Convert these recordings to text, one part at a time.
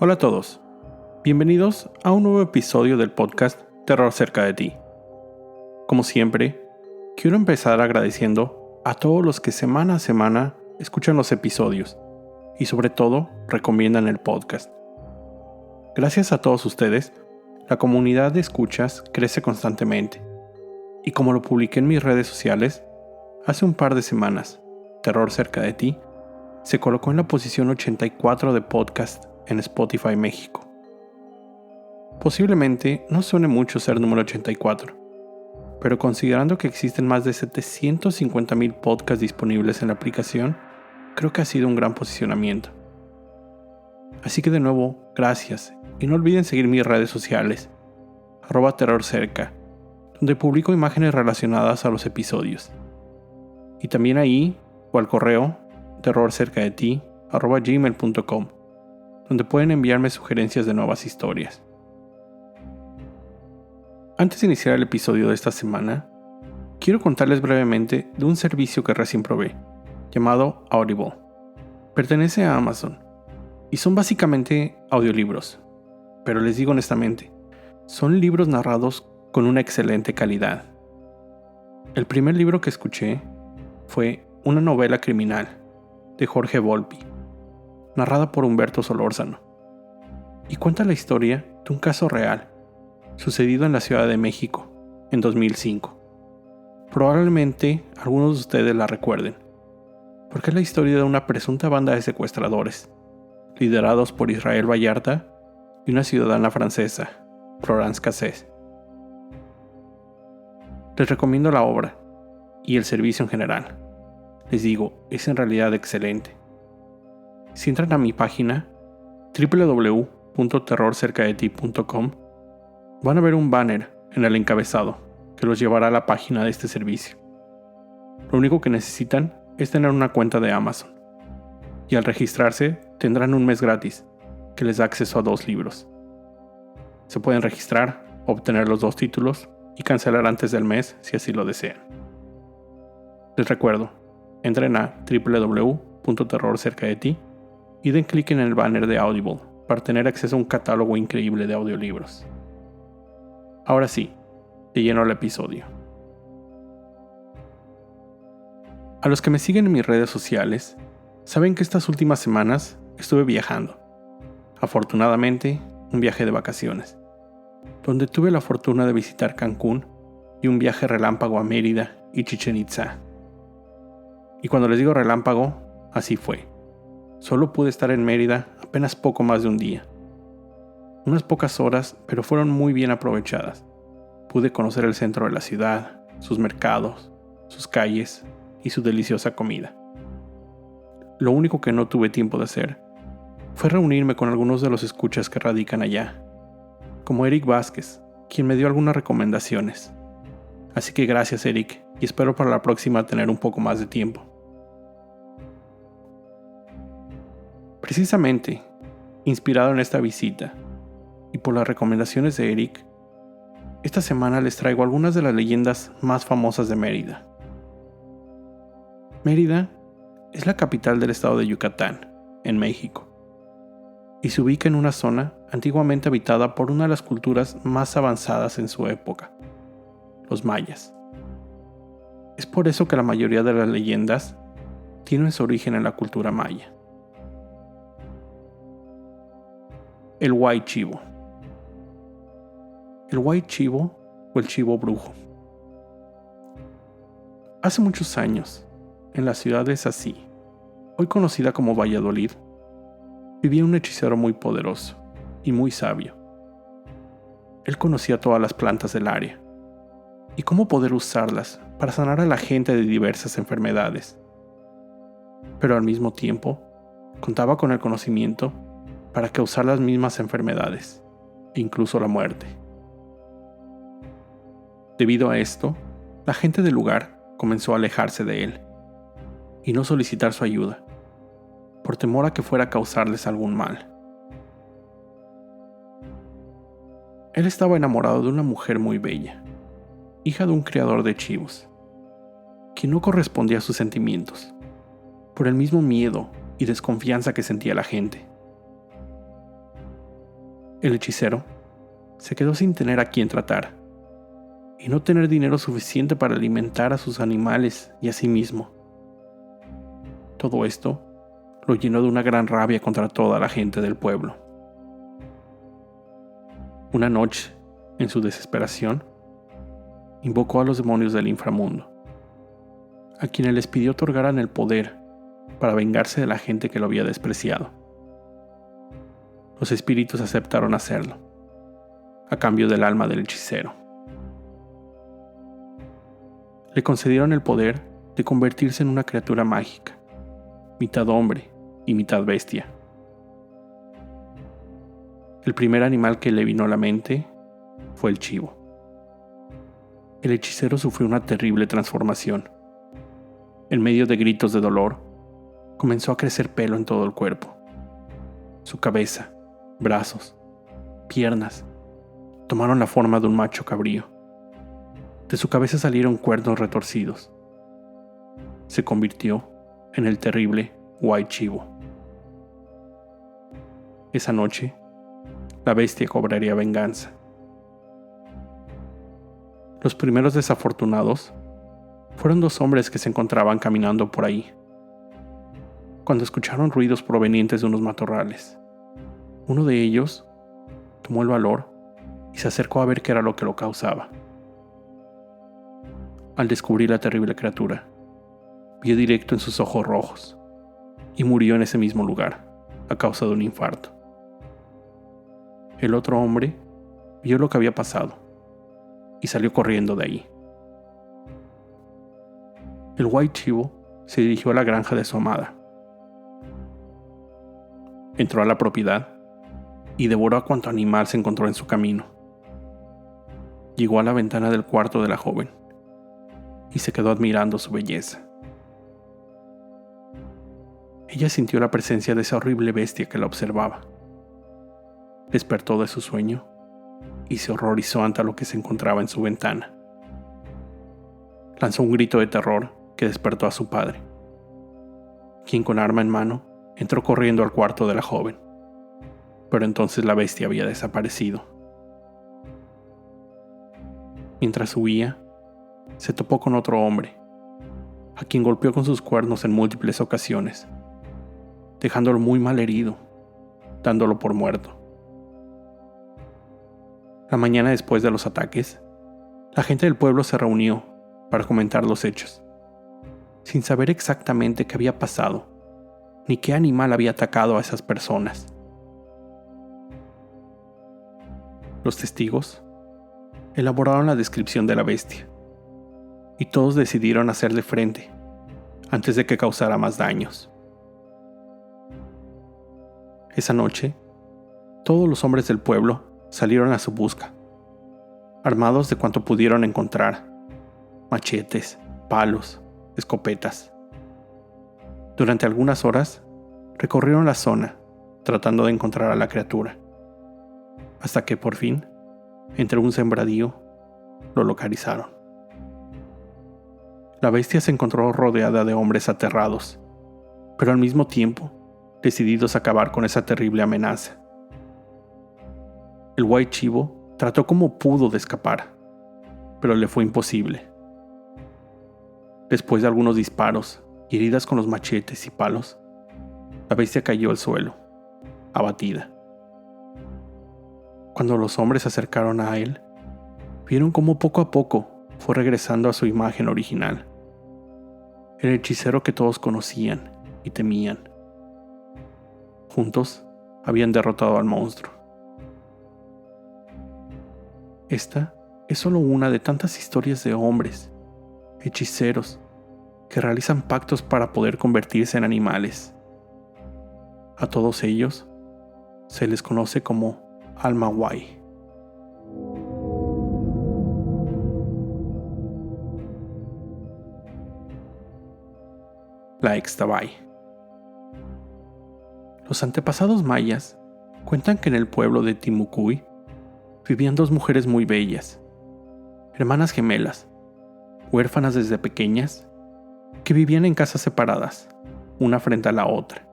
Hola a todos, bienvenidos a un nuevo episodio del podcast Terror cerca de ti. Como siempre, quiero empezar agradeciendo a todos los que semana a semana escuchan los episodios y sobre todo recomiendan el podcast. Gracias a todos ustedes, la comunidad de escuchas crece constantemente y como lo publiqué en mis redes sociales, hace un par de semanas, Terror cerca de ti se colocó en la posición 84 de podcast en Spotify México. Posiblemente no suene mucho ser número 84, pero considerando que existen más de 750,000 podcasts disponibles en la aplicación, creo que ha sido un gran posicionamiento. Así que de nuevo, gracias, y no olviden seguir mis redes sociales, @terrorcerca, donde publico imágenes relacionadas a los episodios. Y también ahí, o al correo, terrorcercadeti@gmail.com, donde pueden enviarme sugerencias de nuevas historias. Antes de iniciar el episodio de esta semana, quiero contarles brevemente de un servicio que recién probé, llamado Audible. Pertenece a Amazon, y son básicamente audiolibros, pero les digo honestamente, son libros narrados con una excelente calidad. El primer libro que escuché fue una novela criminal de Jorge Volpi, narrada por Humberto Solórzano, y cuenta la historia de un caso real, sucedido en la Ciudad de México, en 2005. Probablemente algunos de ustedes la recuerden, porque es la historia de una presunta banda de secuestradores, liderados por Israel Vallarta y una ciudadana francesa, Florence Cassés. Les recomiendo la obra, y el servicio en general. Les digo, es en realidad excelente. Si entran a mi página www.terrorcercadeti.com, van a ver un banner en el encabezado que los llevará a la página de este servicio. Lo único que necesitan es tener una cuenta de Amazon, y al registrarse tendrán un mes gratis que les da acceso a 2 libros. Se pueden registrar, obtener los 2 títulos y cancelar antes del mes si así lo desean. Les recuerdo, entren a www.terrorcercadeti y den clic en el banner de Audible para tener acceso a un catálogo increíble de audiolibros. Ahora sí, de lleno al episodio. A los que me siguen en mis redes sociales, saben que estas últimas semanas estuve viajando. Afortunadamente, un viaje de vacaciones, donde tuve la fortuna de visitar Cancún y un viaje relámpago a Mérida y Chichén Itzá. Y cuando les digo relámpago, así fue. Solo pude estar en Mérida apenas poco más de un día. Unas pocas horas, pero fueron muy bien aprovechadas. Pude conocer el centro de la ciudad, sus mercados, sus calles y su deliciosa comida. Lo único que no tuve tiempo de hacer fue reunirme con algunos de los escuchas que radican allá, como Eric Vázquez, quien me dio algunas recomendaciones. Así que gracias, Eric, y espero para la próxima tener un poco más de tiempo. Precisamente, inspirado en esta visita y por las recomendaciones de Eric, esta semana les traigo algunas de las leyendas más famosas de Mérida. Mérida es la capital del estado de Yucatán, en México, y se ubica en una zona antiguamente habitada por una de las culturas más avanzadas en su época, los mayas. Es por eso que la mayoría de las leyendas tienen su origen en la cultura maya. El Huay Chivo. El Huay Chivo o el Chivo Brujo. Hace muchos años, en la ciudad de Sací, hoy conocida como Valladolid, vivía un hechicero muy poderoso y muy sabio. Él conocía todas las plantas del área y cómo poder usarlas para sanar a la gente de diversas enfermedades. Pero al mismo tiempo, contaba con el conocimiento para causar las mismas enfermedades, e incluso la muerte. Debido a esto, la gente del lugar comenzó a alejarse de él y no solicitar su ayuda, por temor a que fuera a causarles algún mal. Él estaba enamorado de una mujer muy bella, hija de un criador de chivos, quien no correspondía a sus sentimientos, por el mismo miedo y desconfianza que sentía la gente. El hechicero se quedó sin tener a quien tratar y no tener dinero suficiente para alimentar a sus animales y a sí mismo. Todo esto lo llenó de una gran rabia contra toda la gente del pueblo. Una noche, en su desesperación, invocó a los demonios del inframundo, a quienes les pidió otorgaran el poder para vengarse de la gente que lo había despreciado. Los espíritus aceptaron hacerlo, a cambio del alma del hechicero. Le concedieron el poder de convertirse en una criatura mágica, mitad hombre y mitad bestia. El primer animal que le vino a la mente fue el chivo. El hechicero sufrió una terrible transformación. En medio de gritos de dolor, comenzó a crecer pelo en todo el cuerpo. Su cabeza, brazos, piernas, tomaron la forma de un macho cabrío. De su cabeza salieron cuernos retorcidos. Se convirtió en el terrible White Chivo. Esa noche, la bestia cobraría venganza. Los primeros desafortunados fueron 2 hombres que se encontraban caminando por ahí, cuando escucharon ruidos provenientes de unos matorrales. Uno de ellos tomó el valor y se acercó a ver qué era lo que lo causaba. Al descubrir la terrible criatura, vio directo en sus ojos rojos y murió en ese mismo lugar a causa de un infarto. El otro hombre vio lo que había pasado y salió corriendo de ahí. El White Chivo se dirigió a la granja de su amada. Entró a la propiedad y devoró a cuanto animal se encontró en su camino. Llegó a la ventana del cuarto de la joven y se quedó admirando su belleza. Ella sintió la presencia de esa horrible bestia que la observaba. Despertó de su sueño y se horrorizó ante lo que se encontraba en su ventana. Lanzó un grito de terror que despertó a su padre, quien con arma en mano entró corriendo al cuarto de la joven, pero entonces la bestia había desaparecido. Mientras huía, se topó con otro hombre, a quien golpeó con sus cuernos en múltiples ocasiones, dejándolo muy mal herido, dándolo por muerto. La mañana después de los ataques, la gente del pueblo se reunió para comentar los hechos, sin saber exactamente qué había pasado, ni qué animal había atacado a esas personas. Los testigos elaboraron la descripción de la bestia, y todos decidieron hacerle frente antes de que causara más daños. Esa noche, todos los hombres del pueblo salieron a su busca, armados de cuanto pudieron encontrar: machetes, palos, escopetas. Durante algunas horas, recorrieron la zona, tratando de encontrar a la criatura, hasta que por fin, entre un sembradío, lo localizaron. La bestia se encontró rodeada de hombres aterrados, pero al mismo tiempo decididos a acabar con esa terrible amenaza. El White Chivo trató como pudo de escapar, pero le fue imposible. Después de algunos disparos y heridas con los machetes y palos, la bestia cayó al suelo, abatida. Cuando los hombres se acercaron a él, vieron cómo poco a poco fue regresando a su imagen original, el hechicero que todos conocían y temían. Juntos habían derrotado al monstruo. Esta es solo una de tantas historias de hombres, hechiceros, que realizan pactos para poder convertirse en animales. A todos ellos se les conoce como Almawai. La Ixtabay. Los antepasados mayas cuentan que en el pueblo de Timucuy vivían 2 mujeres muy bellas, hermanas gemelas, huérfanas desde pequeñas, que vivían en casas separadas, una frente a la otra.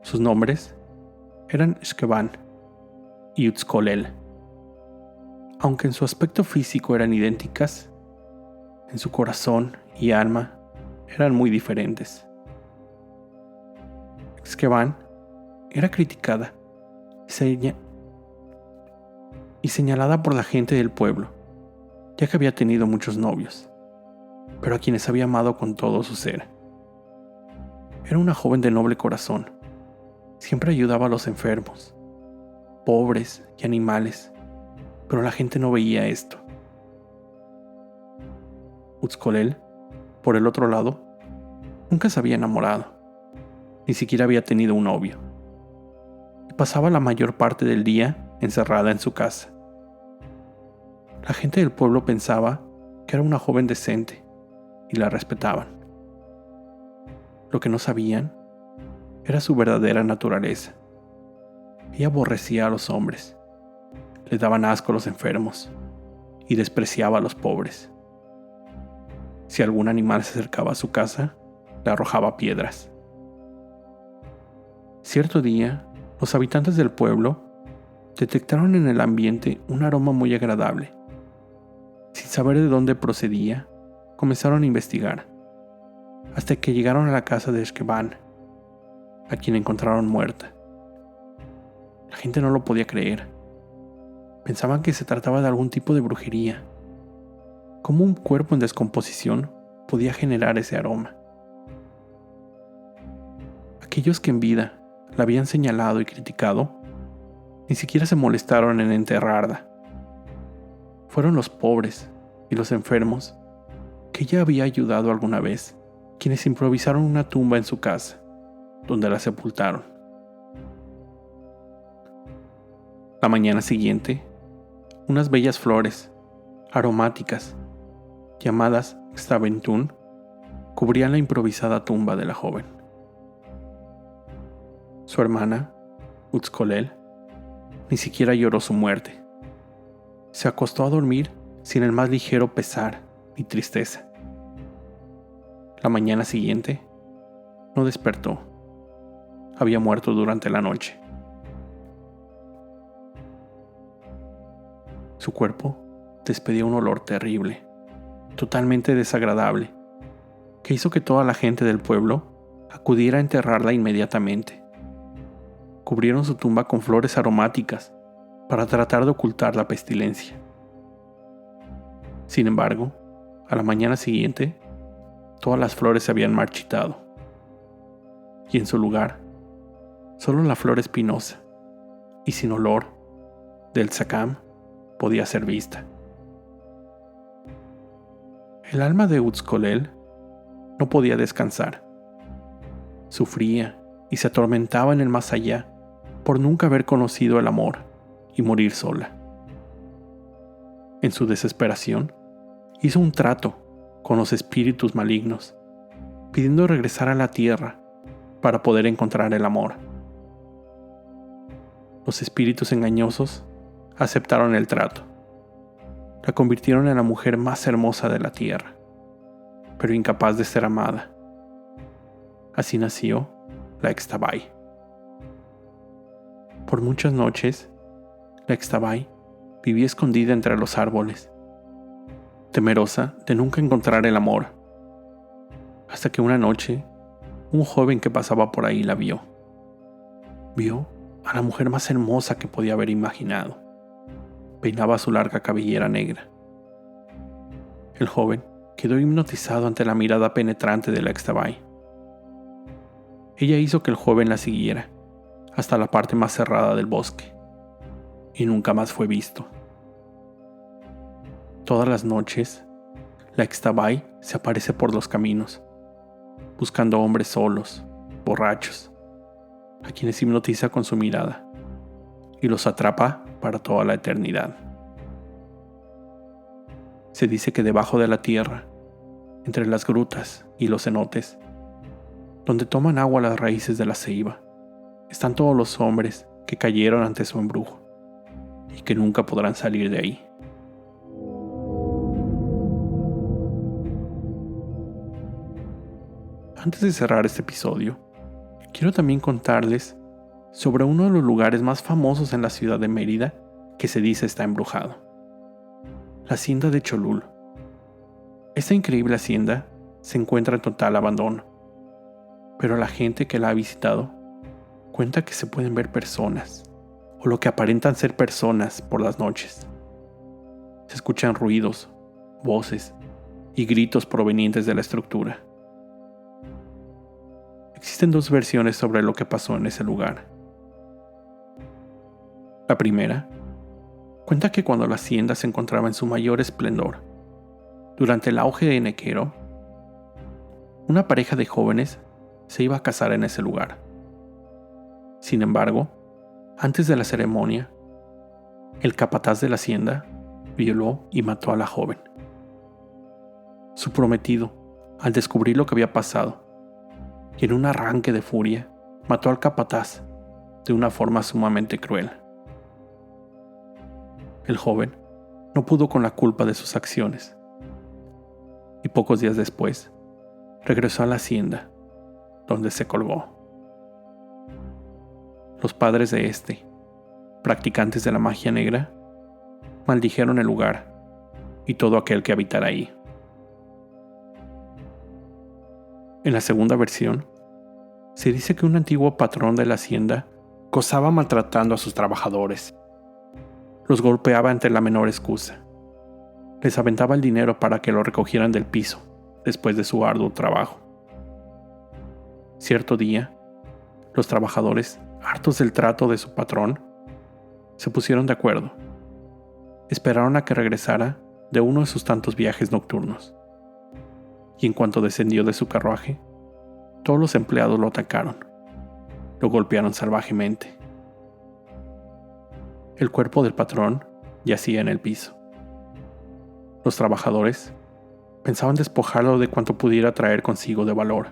Sus nombres eran Xqueban y Utzcolel. Aunque en su aspecto físico eran idénticas, en su corazón y alma eran muy diferentes. Esqueban era criticada y señalada por la gente del pueblo, ya que había tenido muchos novios, pero a quienes había amado con todo su ser. Era una joven de noble corazón. Siempre ayudaba a los enfermos, pobres y animales, pero la gente no veía esto. Utzcolel, por el otro lado, nunca se había enamorado, ni siquiera había tenido un novio, y pasaba la mayor parte del día encerrada en su casa. La gente del pueblo pensaba que era una joven decente y la respetaban. Lo que no sabían era su verdadera naturaleza. Ella aborrecía a los hombres, le daban asco a los enfermos y despreciaba a los pobres. Si algún animal se acercaba a su casa, le arrojaba piedras. Cierto día, los habitantes del pueblo detectaron en el ambiente un aroma muy agradable. Sin saber de dónde procedía, comenzaron a investigar, hasta que llegaron a la casa de Esqueban, a quien encontraron muerta. La gente no lo podía creer. Pensaban que se trataba de algún tipo de brujería. ¿Cómo un cuerpo en descomposición podía generar ese aroma? Aquellos que en vida la habían señalado y criticado, ni siquiera se molestaron en enterrarla. Fueron los pobres y los enfermos que ella había ayudado alguna vez, quienes improvisaron una tumba en su casa, donde la sepultaron. La mañana siguiente, unas bellas flores, aromáticas, llamadas Xtaventún, cubrían la improvisada tumba de la joven. Su hermana, Utzcolel, ni siquiera lloró su muerte. Se acostó a dormir sin el más ligero pesar ni tristeza. La mañana siguiente, no despertó. Había muerto durante la noche. Su cuerpo despedía un olor terrible, totalmente desagradable, que hizo que toda la gente del pueblo acudiera a enterrarla inmediatamente. Cubrieron su tumba con flores aromáticas para tratar de ocultar la pestilencia. Sin embargo, a la mañana siguiente, todas las flores se habían marchitado, y en su lugar, solo la flor espinosa y sin olor del zacam podía ser vista. El alma de Utzcolel no podía descansar. Sufría y se atormentaba en el más allá por nunca haber conocido el amor y morir sola. En su desesperación, hizo un trato con los espíritus malignos, pidiendo regresar a la tierra para poder encontrar el amor. Los espíritus engañosos aceptaron el trato. La convirtieron en la mujer más hermosa de la tierra, pero incapaz de ser amada. Así nació la Xtabai. Por muchas noches, la Xtabai vivía escondida entre los árboles, temerosa de nunca encontrar el amor, hasta que una noche, un joven que pasaba por ahí la vio. Vio a la mujer más hermosa que podía haber imaginado. Peinaba su larga cabellera negra. El joven quedó hipnotizado ante la mirada penetrante de la Xtabai. Ella hizo que el joven la siguiera hasta la parte más cerrada del bosque, y nunca más fue visto. Todas las noches, la Xtabai se aparece por los caminos, buscando hombres solos, borrachos, a quienes hipnotiza con su mirada, y los atrapa para toda la eternidad. Se dice que debajo de la tierra, entre las grutas y los cenotes, donde toman agua las raíces de la ceiba, están todos los hombres que cayeron ante su embrujo y que nunca podrán salir de ahí. Antes de cerrar este episodio, quiero también contarles sobre uno de los lugares más famosos en la ciudad de Mérida que se dice está embrujado: la hacienda de Cholul. Esta increíble hacienda se encuentra en total abandono, pero la gente que la ha visitado cuenta que se pueden ver personas, o lo que aparentan ser personas, por las noches. Se escuchan ruidos, voces y gritos provenientes de la estructura. Existen dos versiones sobre lo que pasó en ese lugar. La primera cuenta que cuando la hacienda se encontraba en su mayor esplendor, durante el auge de Nequero, una pareja de jóvenes se iba a casar en ese lugar. Sin embargo, antes de la ceremonia, el capataz de la hacienda violó y mató a la joven. Su prometido, al descubrir lo que había pasado, y en un arranque de furia, mató al capataz de una forma sumamente cruel. El joven no pudo con la culpa de sus acciones, y pocos días después regresó a la hacienda, donde se colgó. Los padres de este, practicantes de la magia negra, maldijeron el lugar y todo aquel que habitara ahí. En la segunda versión, se dice que un antiguo patrón de la hacienda gozaba maltratando a sus trabajadores. Los golpeaba ante la menor excusa. Les aventaba el dinero para que lo recogieran del piso después de su arduo trabajo. Cierto día, los trabajadores, hartos del trato de su patrón, se pusieron de acuerdo. Esperaron a que regresara de uno de sus tantos viajes nocturnos. Y en cuanto descendió de su carruaje, todos los empleados lo atacaron. Lo golpearon salvajemente. El cuerpo del patrón yacía en el piso. Los trabajadores pensaban despojarlo de cuanto pudiera traer consigo de valor.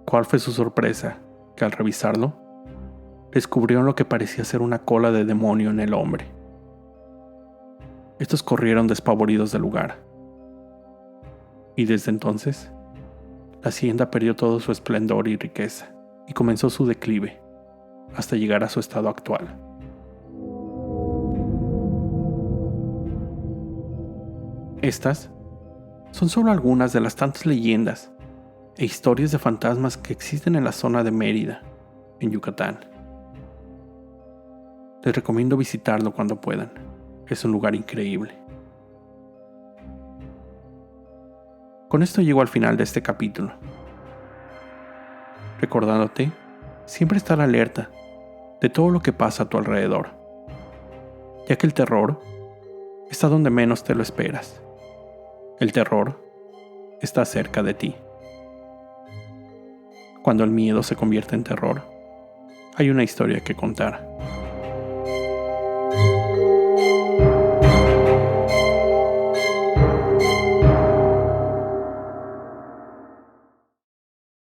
¿Cuál fue su sorpresa? Que al revisarlo, descubrieron lo que parecía ser una cola de demonio en el hombre. Estos corrieron despavoridos del lugar. Y desde entonces, la hacienda perdió todo su esplendor y riqueza, y comenzó su declive, hasta llegar a su estado actual. Estas son solo algunas de las tantas leyendas e historias de fantasmas que existen en la zona de Mérida, en Yucatán. Les recomiendo visitarlo cuando puedan. Es un lugar increíble. Con esto llego al final de este capítulo, recordándote siempre estar alerta de todo lo que pasa a tu alrededor, ya que el terror está donde menos te lo esperas. El terror está cerca de ti. Cuando el miedo se convierte en terror, hay una historia que contar.